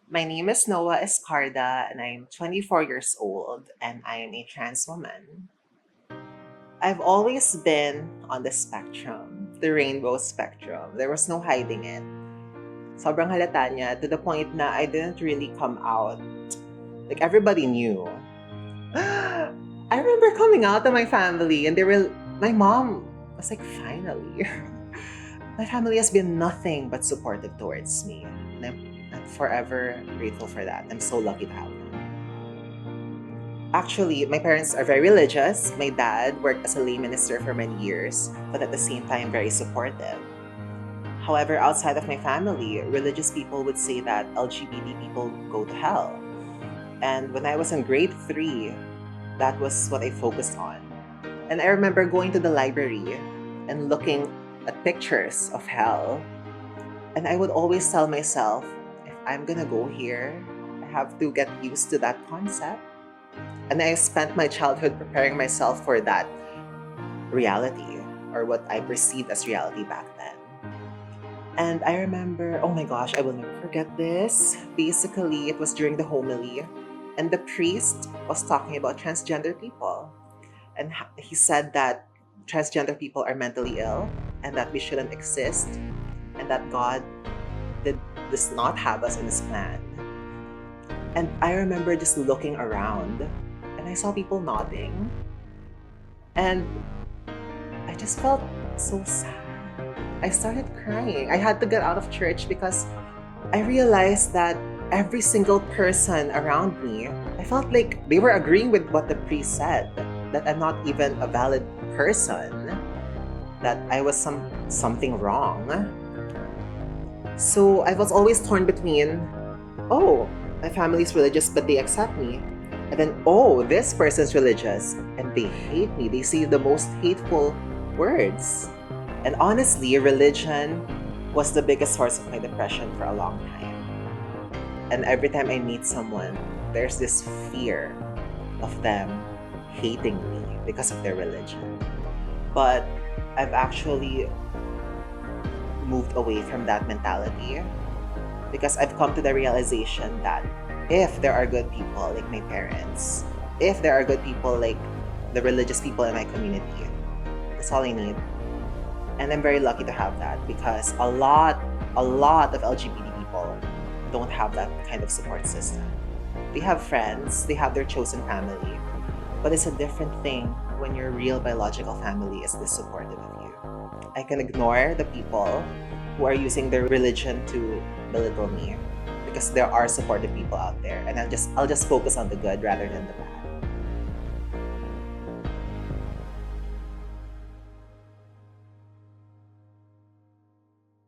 My name is Noah Escarda, and I'm 24 years old, and I am a trans woman. I've always been on the spectrum, the rainbow spectrum. There was no hiding it. Sobrang halata niya to the point na I didn't really come out. Like, everybody knew. I remember coming out to my family, and my mom was like, finally. My family has been nothing but supportive towards me. And I'm forever grateful for that. I'm so lucky to have them. Actually, my parents are very religious. My dad worked as a lay minister for many years, but at the same time, very supportive. However, outside of my family, religious people would say that LGBT people go to hell. And when I was in grade 3, that was what I focused on. And I remember going to the library and looking at pictures of hell. And I would always tell myself, if I'm gonna go here, I have to get used to that concept. And I spent my childhood preparing myself for that reality, or what I perceived as reality back then. And I remember, oh my gosh, I will never forget this. Basically, it was during the homily, and the priest was talking about transgender people. And he said that transgender people are mentally ill and that we shouldn't exist, and that God does not have us in his plan. And I remember just looking around, and I saw people nodding, and I just felt so sad. I started crying. I had to get out of church because I realized that every single person around me, I felt like they were agreeing with what the priest said, that I'm not even a valid person, that I was something wrong. So I was always torn between, oh, my family's religious but they accept me. And then, oh, this person's religious and they hate me. They say the most hateful words. And honestly, religion was the biggest source of my depression for a long time. And every time I meet someone, there's this fear of them hating me because of their religion. But I've actually moved away from that mentality because I've come to the realization that if there are good people like my parents, if there are good people like the religious people in my community, that's all I need. And I'm very lucky to have that because a lot of LGBT people don't have that kind of support system. They have friends, they have their chosen family, but it's a different thing when your real biological family is this supportive of you. I can ignore the people who are using their religion to belittle me because there are supportive people out there, and I'll just focus on the good rather than the bad.